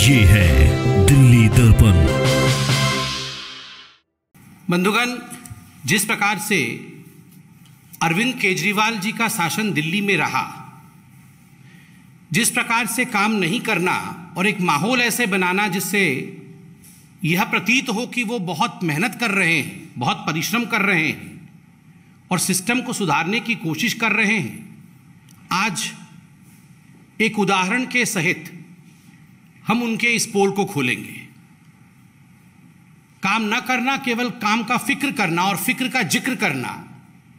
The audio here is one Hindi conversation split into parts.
ये है दिल्ली दर्पण। बंधुगण, जिस प्रकार से अरविंद केजरीवाल जी का शासन दिल्ली में रहा, जिस प्रकार से काम नहीं करना और एक माहौल ऐसे बनाना जिससे यह प्रतीत हो कि वो बहुत मेहनत कर रहे हैं, बहुत परिश्रम कर रहे हैं और सिस्टम को सुधारने की कोशिश कर रहे हैं, आज एक उदाहरण के सहित हम उनके इस पोल को खोलेंगे। काम न करना, केवल काम का फिक्र करना और फिक्र का जिक्र करना,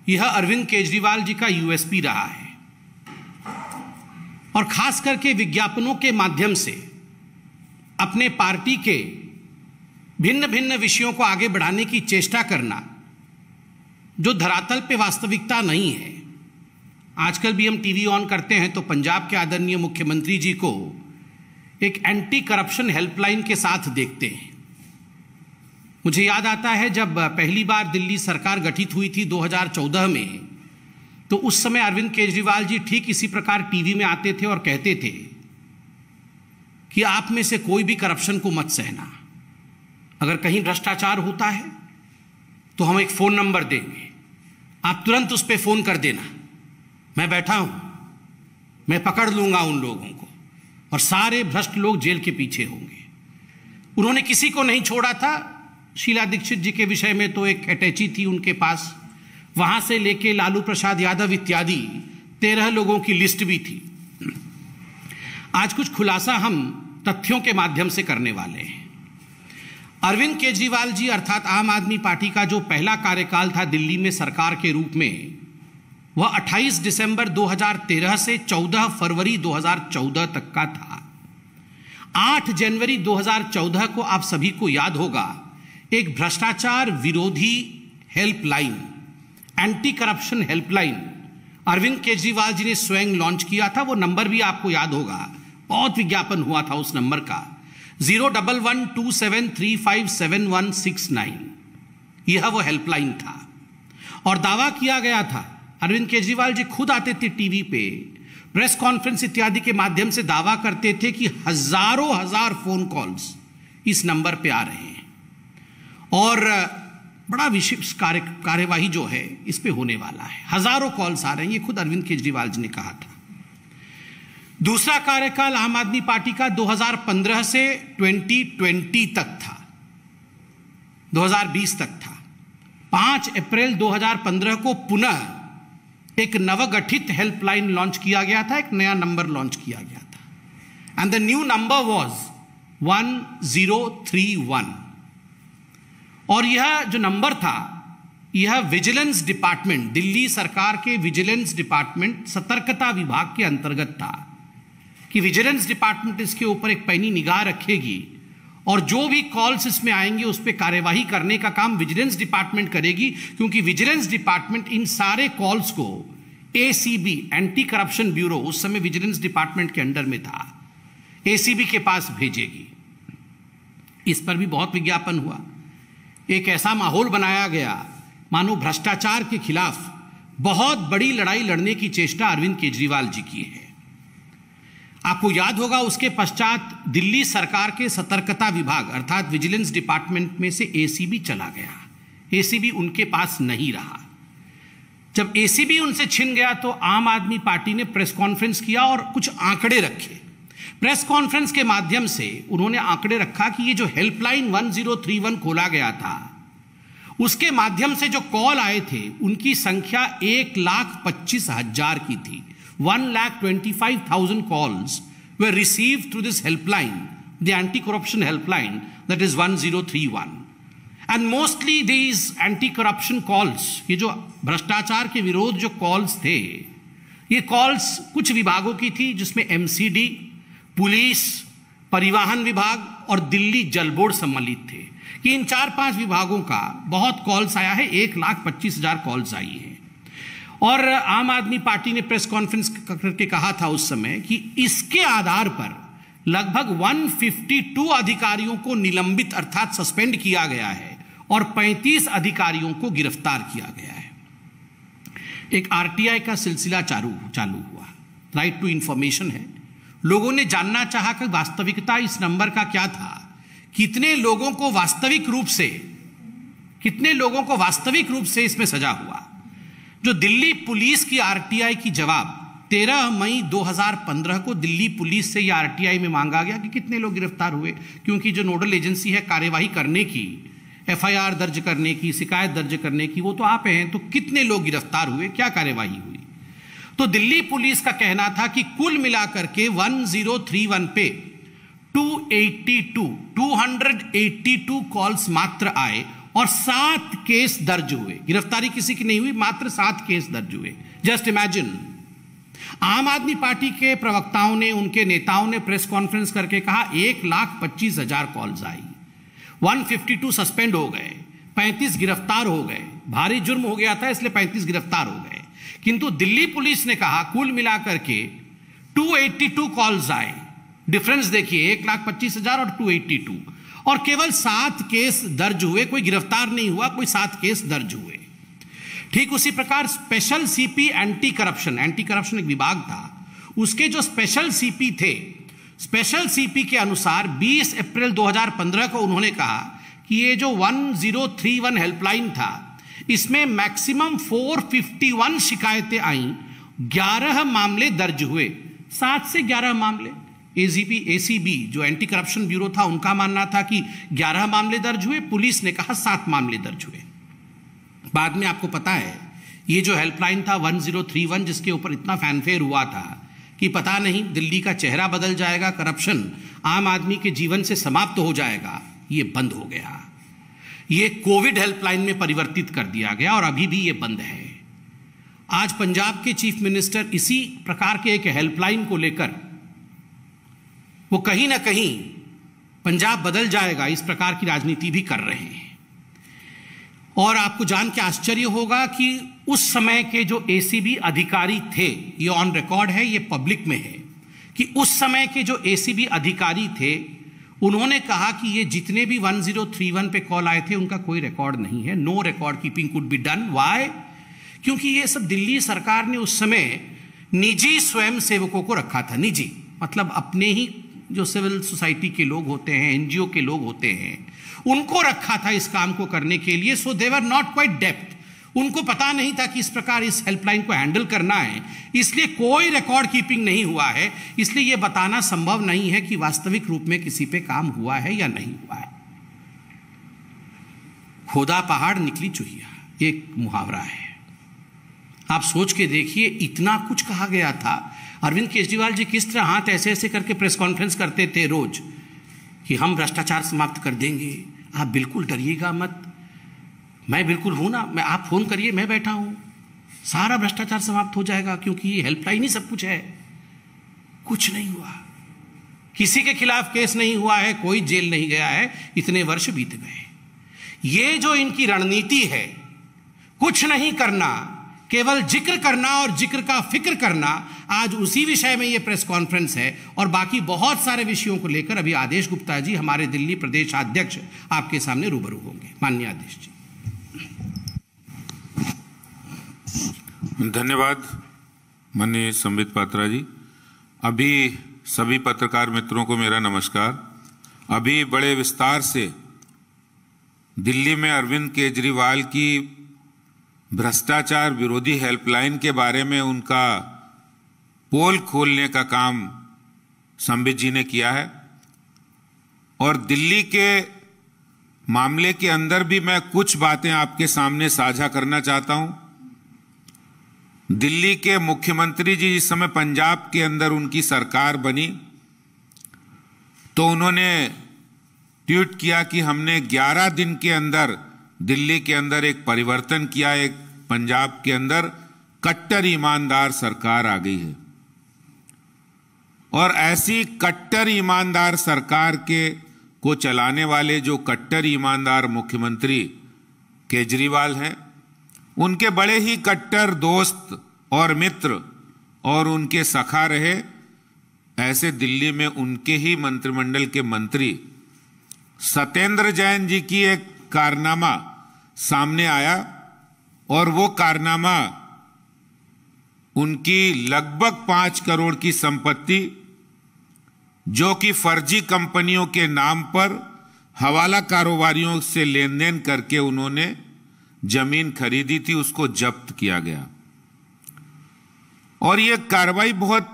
यह अरविंद केजरीवाल जी का यूएसपी रहा है। और खास करके विज्ञापनों के माध्यम से अपने पार्टी के भिन्न भिन्न विषयों को आगे बढ़ाने की चेष्टा करना, जो धरातल पे वास्तविकता नहीं है। आजकल भी हम टीवी ऑन करते हैं तो पंजाब के आदरणीय मुख्यमंत्री जी को एक एंटी करप्शन हेल्पलाइन के साथ देखते हैं। मुझे याद आता है जब पहली बार दिल्ली सरकार गठित हुई थी 2014 में, तो उस समय अरविंद केजरीवाल जी ठीक इसी प्रकार टीवी में आते थे और कहते थे कि आप में से कोई भी करप्शन को मत सहना, अगर कहीं भ्रष्टाचार होता है तो हम एक फ़ोन नंबर देंगे, आप तुरंत उस पर फ़ोन कर देना, मैं बैठा हूं, मैं पकड़ लूंगा उन लोगों को और सारे भ्रष्ट लोग जेल के पीछे होंगे। उन्होंने किसी को नहीं छोड़ा था। शीला दीक्षित जी के विषय में तो एक अटैची थी उनके पास, वहां से लेके लालू प्रसाद यादव इत्यादि 13 लोगों की लिस्ट भी थी। आज कुछ खुलासा हम तथ्यों के माध्यम से करने वाले हैं। अरविंद केजरीवाल जी अर्थात आम आदमी पार्टी का जो पहला कार्यकाल था दिल्ली में सरकार के रूप में, वह 28 दिसंबर 2013 से 14 फरवरी 2014 तक का था। 8 जनवरी 2014 को आप सभी को याद होगा, एक भ्रष्टाचार विरोधी helpline, anti corruption helpline Arvind Kejriwal ji ने स्वयं लॉन्च किया था। वो नंबर भी आपको याद होगा, बहुत विज्ञापन हुआ था उस नंबर का, 01127357169। यह वो हेल्पलाइन था और दावा किया गया था, अरविंद केजरीवाल जी खुद आते थे टीवी पे, प्रेस कॉन्फ्रेंस इत्यादि के माध्यम से दावा करते थे कि हजारों हजार फोन कॉल्स इस नंबर पे आ रहे हैं और बड़ा विशेष कार्यवाही जो है इस पे होने वाला है। हजारों कॉल्स आ रहे हैं, ये खुद अरविंद केजरीवाल जी ने कहा था। दूसरा कार्यकाल आम आदमी पार्टी का 2015 से 2020 तक था, 2020 तक था। 5 अप्रैल 2015 को पुनः एक नवगठित हेल्पलाइन लॉन्च किया गया था, एक नया नंबर लॉन्च किया गया था and the new number was 1031। और यह जो नंबर था, यह विजिलेंस डिपार्टमेंट, दिल्ली सरकार के विजिलेंस डिपार्टमेंट सतर्कता विभाग के अंतर्गत था कि विजिलेंस डिपार्टमेंट इसके ऊपर एक पैनी निगाह रखेगी और जो भी कॉल्स इसमें आएंगे उस पर कार्यवाही करने का काम विजिलेंस डिपार्टमेंट करेगी, क्योंकि विजिलेंस डिपार्टमेंट इन सारे कॉल्स को एसीबी, एंटी करप्शन ब्यूरो, उस समय विजिलेंस डिपार्टमेंट के अंडर में था, एसीबी के पास भेजेगी। इस पर भी बहुत विज्ञापन हुआ। एक ऐसा माहौल बनाया गया मानो भ्रष्टाचार के खिलाफ बहुत बड़ी लड़ाई लड़ने की चेष्टा अरविंद केजरीवाल जी की है। आपको याद होगा उसके पश्चात दिल्ली सरकार के सतर्कता विभाग अर्थात विजिलेंस डिपार्टमेंट में से एसीबी चला गया। एसीबी उनके पास नहीं रहा। जब एसीबी उनसे छिन गया तो आम आदमी पार्टी ने प्रेस कॉन्फ्रेंस किया और कुछ आंकड़े रखे। प्रेस कॉन्फ्रेंस के माध्यम से उन्होंने आंकड़े रखा कि ये जो हेल्पलाइन 1031 खोला गया था, उसके माध्यम से जो कॉल आए थे उनकी संख्या 1,25,000 की थी। 1,25,000 calls were received through this helpline, the anti-corruption helpline, that is 1031. And mostly these anti-corruption calls, ये जो भ्रष्टाचार के विरोध जो calls थे, ये calls कुछ विभागों की थी जिसमें MCD, पुलिस, परिवहन विभाग और दिल्ली जल बोर्ड सम्मिलित थे कि इन 4-5 विभागों का बहुत कॉल्स आया है। 1,25,000 कॉल्स आई है और आम आदमी पार्टी ने प्रेस कॉन्फ्रेंस करके कहा था उस समय कि इसके आधार पर लगभग 152 अधिकारियों को निलंबित अर्थात सस्पेंड किया गया है और 35 अधिकारियों को गिरफ्तार किया गया है। एक आरटीआई का सिलसिला चालू हुआ, राइट टू इंफॉर्मेशन है, लोगों ने जानना चाहा कि वास्तविकता इस नंबर का क्या था, कितने लोगों को वास्तविक रूप से इसमें सजा हुआ। जो दिल्ली पुलिस की आरटीआई की जवाब 13 मई 2015 को दिल्ली पुलिस से यह आरटीआई में मांगा गया कि कितने लोग गिरफ्तार हुए, क्योंकि जो नोडल एजेंसी है कार्यवाही करने की, एफआईआर दर्ज करने की, शिकायत दर्ज करने की, वो तो आप हैं। तो कितने लोग गिरफ्तार हुए, क्या कार्यवाही हुई? तो दिल्ली पुलिस का कहना था कि कुल मिलाकर के 1031 पे 282 कॉल्स मात्र आए और 7 केस दर्ज हुए। गिरफ्तारी किसी की नहीं हुई, मात्र 7 केस दर्ज हुए। Just imagine. आम आदमी पार्टी के प्रवक्ताओं ने, उनके नेताओं ने प्रेस कॉन्फ्रेंस करके कहा 1,25,000 कॉल्स आई, 152 सस्पेंड हो गए, 35 गिरफ्तार हो गए। भारी जुर्म हो गया था इसलिए 35 गिरफ्तार हो गए। किंतु दिल्ली पुलिस ने कहा कुल मिलाकर के 282 कॉल्स आए। डिफरेंस देखिए, 1,25,000 और 282, और केवल 7 केस दर्ज हुए। कोई गिरफ्तार नहीं हुआ, कोई 7 केस दर्ज हुए। ठीक उसी प्रकार स्पेशल सीपी एंटी करप्शन एक विभाग था, उसके जो स्पेशल सीपी थे, स्पेशल सीपी के अनुसार 20 अप्रैल 2015 को उन्होंने कहा कि ये जो 1031 हेल्पलाइन था, इसमें मैक्सिमम 451 शिकायतें आईं, 11 मामले दर्ज हुए। 7 से 11 मामले। एसीबी जो एंटी करप्शन ब्यूरो था, उनका मानना था कि 11 मामले दर्ज हुए, पुलिस ने कहा 7 मामले दर्ज हुए। बाद में आपको पता है ये जो हेल्पलाइन था 1031, जिसके ऊपर इतना फैनफेयर हुआ था कि पता नहीं दिल्ली का चेहरा बदल जाएगा, करप्शन आम आदमी के जीवन से समाप्त हो जाएगा, ये बंद हो गया। ये कोविड हेल्पलाइन में परिवर्तित कर दिया गया और अभी भी ये बंद है। आज पंजाब के चीफ मिनिस्टर इसी प्रकार के एक हेल्पलाइन को लेकर वो कहीं ना कहीं पंजाब बदल जाएगा इस प्रकार की राजनीति भी कर रहे हैं। और आपको जान के आश्चर्य होगा कि उस समय के जो एसीबी अधिकारी थे, ये ऑन रिकॉर्ड है, ये पब्लिक में है, कि उस समय के जो एसीबी अधिकारी थे, उन्होंने कहा कि ये जितने भी 1031 पे कॉल आए थे उनका कोई रिकॉर्ड नहीं है, no record keeping could be done. Why? क्योंकि ये सब दिल्ली सरकार ने उस समय निजी स्वयं सेवकों को रखा था। निजी मतलब अपने ही जो सिविल सोसाइटी के लोग होते हैं, एनजीओ के लोग होते हैं, उनको रखा था इस काम को करने के लिए। सो दे वर नॉट क्वाइट डेप्थ। उनको पता नहीं था कि इस प्रकार इस हेल्पलाइन को हैंडल करना है, इसलिए कोई रिकॉर्ड कीपिंग नहीं हुआ है। इसलिए यह बताना संभव नहीं है कि वास्तविक रूप में किसी पे काम हुआ है या नहीं हुआ है। खोदा पहाड़ निकली चुहिया, एक मुहावरा है। आप सोच के देखिए, इतना कुछ कहा गया था। अरविंद केजरीवाल जी किस तरह हाथ ऐसे ऐसे करके प्रेस कॉन्फ्रेंस करते थे रोज कि हम भ्रष्टाचार समाप्त कर देंगे, आप बिल्कुल डरिएगा मत, मैं बिल्कुल हूं ना, मैं, आप फोन करिए, मैं बैठा हूं, सारा भ्रष्टाचार समाप्त हो जाएगा, क्योंकि ये हेल्पलाइन ही सब कुछ है। कुछ नहीं हुआ, किसी के खिलाफ केस नहीं हुआ है, कोई जेल नहीं गया है, इतने वर्ष बीत गए। ये जो इनकी रणनीति है, कुछ नहीं करना, केवल जिक्र करना और जिक्र का फिक्र करना, आज उसी विषय में ये प्रेस कॉन्फ्रेंस है। और बाकी बहुत सारे विषयों को लेकर अभी आदेश गुप्ता जी, हमारे दिल्ली प्रदेश अध्यक्ष, आपके सामने रूबरू होंगे। माननीय आदेश जी। धन्यवाद माननीय संबित पात्रा जी। अभी सभी पत्रकार मित्रों को मेरा नमस्कार। अभी बड़े विस्तार से दिल्ली में अरविंद केजरीवाल की भ्रष्टाचार विरोधी हेल्पलाइन के बारे में उनका पोल खोलने का काम संबित जी ने किया है, और दिल्ली के मामले के अंदर भी मैं कुछ बातें आपके सामने साझा करना चाहता हूं। दिल्ली के मुख्यमंत्री जी जिस समय पंजाब के अंदर उनकी सरकार बनी, तो उन्होंने ट्वीट किया कि हमने 11 दिन के अंदर दिल्ली के अंदर एक परिवर्तन किया, एक पंजाब के अंदर कट्टर ईमानदार सरकार आ गई है। और ऐसी कट्टर ईमानदार सरकार को चलाने वाले जो कट्टर ईमानदार मुख्यमंत्री केजरीवाल हैं, उनके बड़े ही कट्टर दोस्त और मित्र और उनके सखा रहे ऐसे दिल्ली में उनके ही मंत्रिमंडल के मंत्री सत्येंद्र जैन जी की एक कारनामा सामने आया, और वो कारनामा उनकी लगभग 5 करोड़ की संपत्ति जो कि फर्जी कंपनियों के नाम पर हवाला कारोबारियों से लेन देन करके उन्होंने जमीन खरीदी थी, उसको जब्त किया गया। और यह कार्रवाई बहुत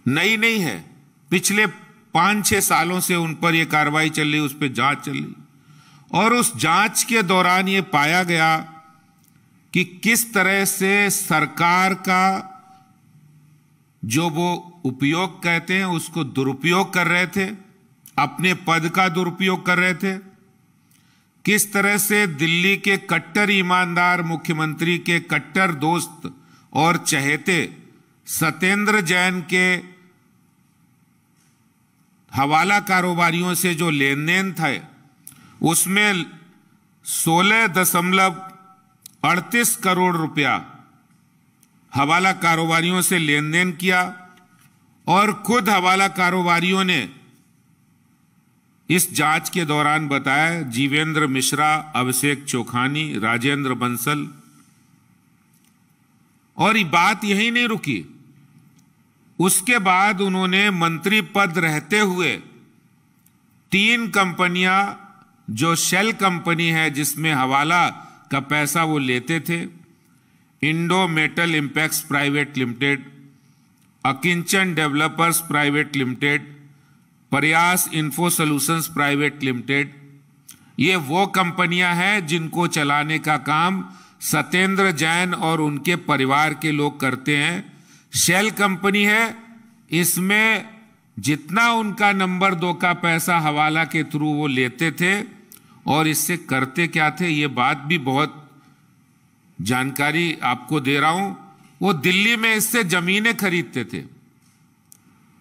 नई नहीं है, पिछले 5-6 सालों से उन पर यह कार्रवाई चल रही, उस पर जांच चल रही। और उस जांच के दौरान यह पाया गया कि किस तरह से सरकार का जो वो उपयोग कहते हैं उसको दुरुपयोग कर रहे थे, अपने पद का दुरुपयोग कर रहे थे। किस तरह से दिल्ली के कट्टर ईमानदार मुख्यमंत्री के कट्टर दोस्त और चहेते सत्येंद्र जैन के हवाला कारोबारियों से जो लेन देन था उसमें 16.38 करोड़ रुपया हवाला कारोबारियों से लेन देन किया। और खुद हवाला कारोबारियों ने इस जांच के दौरान बताया, जीवेंद्र मिश्रा, अभिषेक चोखानी, राजेंद्र बंसल। और ये बात यही नहीं रुकी, उसके बाद उन्होंने मंत्री पद रहते हुए 3 कंपनियां जो शेल कंपनी है जिसमें हवाला का पैसा वो लेते थे, Indo metal impex private limited, Akinchan developers private limited, Prayas info solutions private limited, ये वो कंपनियां हैं जिनको चलाने का काम सत्येंद्र जैन और उनके परिवार के लोग करते हैं। शेल कंपनी है, इसमें जितना उनका नंबर 2 का पैसा हवाला के थ्रू वो लेते थे और इससे करते क्या थे, ये बात भी बहुत जानकारी आपको दे रहा हूं। वो दिल्ली में इससे जमीनें खरीदते थे,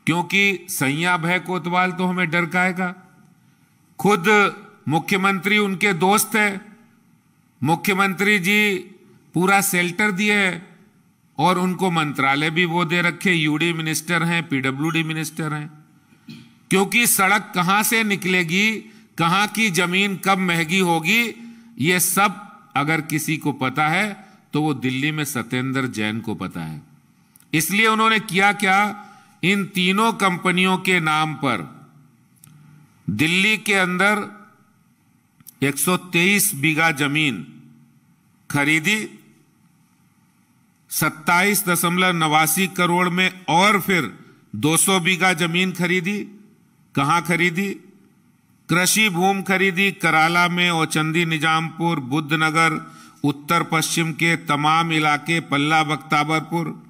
क्योंकि सैया भय कोतवाल तो हमें डर काएगा। खुद मुख्यमंत्री उनके दोस्त है, मुख्यमंत्री जी पूरा शेल्टर दिए है और उनको मंत्रालय भी वो दे रखे, यूडी मिनिस्टर हैं, पीडब्ल्यूडी मिनिस्टर हैं। क्योंकि सड़क कहां से निकलेगी, कहां की जमीन कब महंगी होगी, ये सब अगर किसी को पता है तो वो दिल्ली में सत्येंद्र जैन को पता है। इसलिए उन्होंने किया क्या, इन तीनों कंपनियों के नाम पर दिल्ली के अंदर 123 बीघा जमीन खरीदी, 27.89 करोड़ में, और फिर 200 बीघा जमीन खरीदी। कहां खरीदी? कृषि भूमि खरीदी कराला में, औचंदी, निजामपुर, बुद्धनगर, उत्तर पश्चिम के तमाम इलाके, पल्ला, बख्ताबरपुर।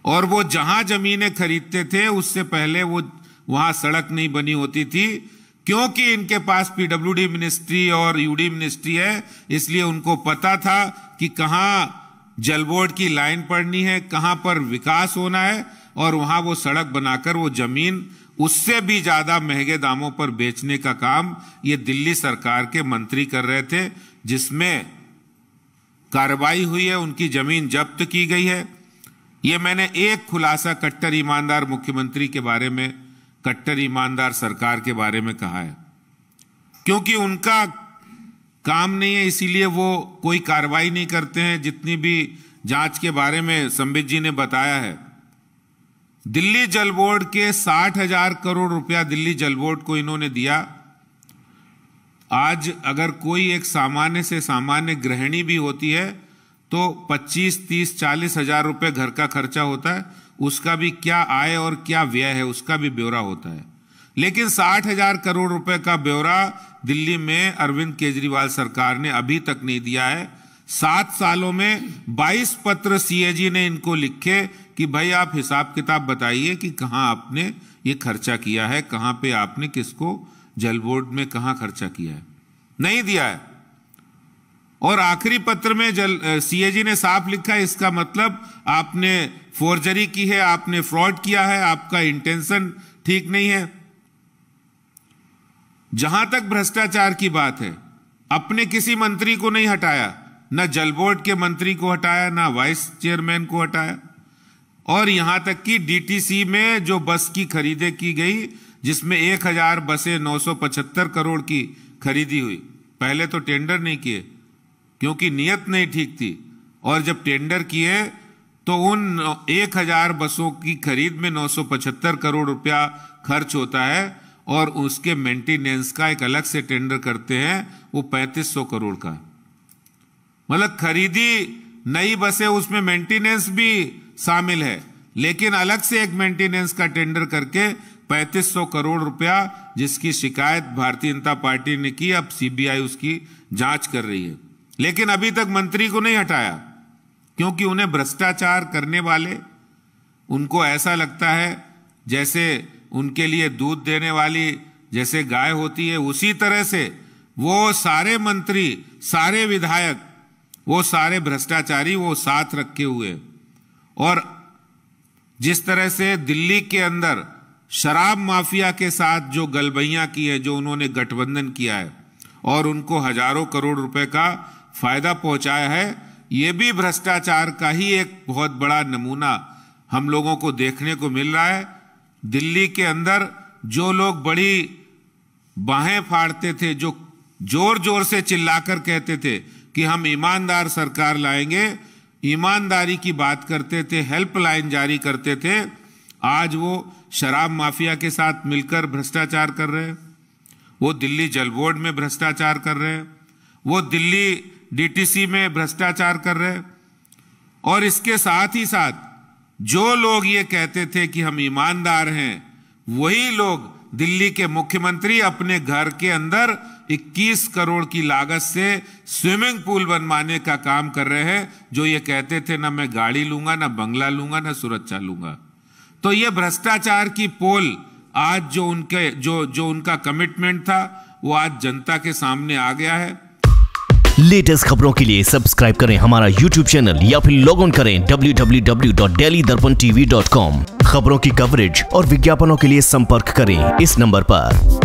और वो जहां जमीनें खरीदते थे उससे पहले वो वहां सड़क नहीं बनी होती थी, क्योंकि इनके पास पीडब्ल्यूडी मिनिस्ट्री और यूडी मिनिस्ट्री है, इसलिए उनको पता था कि कहां जल बोर्ड की लाइन पड़नी है, कहां पर विकास होना है, और वहां वो सड़क बनाकर वो जमीन उससे भी ज्यादा महंगे दामों पर बेचने का काम ये दिल्ली सरकार के मंत्री कर रहे थे, जिसमें कार्रवाई हुई है, उनकी जमीन जब्त की गई है। ये मैंने एक खुलासा कट्टर ईमानदार मुख्यमंत्री के बारे में, कट्टर ईमानदार सरकार के बारे में कहा है, क्योंकि उनका काम नहीं है, इसीलिए वो कोई कार्रवाई नहीं करते हैं। जितनी भी जांच के बारे में संबित जी ने बताया है, दिल्ली जल बोर्ड के 60,000 करोड़ रुपया दिल्ली जल बोर्ड को इन्होंने दिया। आज अगर कोई एक सामान्य से सामान्य गृहिणी भी होती है तो 25, 30, 40 हजार रुपए घर का खर्चा होता है, उसका भी क्या आय और क्या व्यय है उसका भी ब्यौरा होता है। लेकिन 60,000 करोड़ रुपए का ब्यौरा दिल्ली में अरविंद केजरीवाल सरकार ने अभी तक नहीं दिया है। 7 सालों में 22 पत्र सीएजी ने इनको लिखे कि भाई आप हिसाब किताब बताइए कि कहां आपने ये खर्चा किया है, कहां पे आपने किसको जल बोर्ड में कहां खर्चा किया है, नहीं दिया है। और आखिरी पत्र में सीएजी ने साफ लिखा है, इसका मतलब आपने फोर्जरी की है, आपने फ्रॉड किया है, आपका इंटेंशन ठीक नहीं है। जहां तक भ्रष्टाचार की बात है, अपने किसी मंत्री को नहीं हटाया, न जल बोर्ड के मंत्री को हटाया, ना वाइस चेयरमैन को हटाया। और यहां तक कि डीटीसी में जो बस की खरीदें की गई, जिसमें 1000 बसें 975 करोड़ की खरीदी हुई, पहले तो टेंडर नहीं किए क्योंकि नीयत नहीं ठीक थी, और जब टेंडर किए तो उन 1000 बसों की खरीद में 975 करोड़ रुपया खर्च होता है और उसके मेंटेनेंस का एक अलग से टेंडर करते हैं, वो 3500 करोड़ का। मतलब खरीदी नई बसें, उसमें मेंटेनेंस भी शामिल है, लेकिन अलग से एक मेंटेनेंस का टेंडर करके 3500 करोड़ रुपया, जिसकी शिकायत भारतीय जनता पार्टी ने की। अब सीबीआई उसकी जांच कर रही है, लेकिन अभी तक मंत्री को नहीं हटाया, क्योंकि उन्हें भ्रष्टाचार करने वाले, उनको ऐसा लगता है जैसे उनके लिए दूध देने वाली जैसे गाय होती है, उसी तरह से वो सारे मंत्री, सारे विधायक, वो सारे भ्रष्टाचारी वो साथ रखे हुए। और जिस तरह से दिल्ली के अंदर शराब माफिया के साथ जो गलबैयां की है, जो उन्होंने गठबंधन किया है और उनको हजारों करोड़ रुपए का फायदा पहुंचाया है, ये भी भ्रष्टाचार का ही एक बहुत बड़ा नमूना हम लोगों को देखने को मिल रहा है। दिल्ली के अंदर जो लोग बड़ी बाहें फाड़ते थे, जो जोर जोर से चिल्लाकर कहते थे कि हम ईमानदार सरकार लाएंगे, ईमानदारी की बात करते थे, हेल्पलाइन जारी करते थे, आज वो शराब माफिया के साथ मिलकर भ्रष्टाचार कर रहे हैं। वो दिल्ली जल बोर्ड में भ्रष्टाचार कर रहे हैं, वो दिल्ली डीटीसी में भ्रष्टाचार कर रहे हैं। और इसके साथ ही साथ जो लोग ये कहते थे कि हम ईमानदार हैं, वही लोग दिल्ली के मुख्यमंत्री अपने घर के अंदर 21 करोड़ की लागत से स्विमिंग पूल बनवाने का काम कर रहे हैं, जो ये कहते थे ना मैं गाड़ी लूंगा, ना बंगला लूंगा, ना सुरक्षा लूंगा। तो ये भ्रष्टाचार की पोल आज जो उनका कमिटमेंट था, वो आज जनता के सामने आ गया है। लेटेस्ट खबरों के लिए सब्सक्राइब करें हमारा YouTube चैनल या फिर लॉग ऑन करें www.delhidarpantv.com। खबरों की कवरेज और विज्ञापनों के लिए संपर्क करें इस नंबर पर।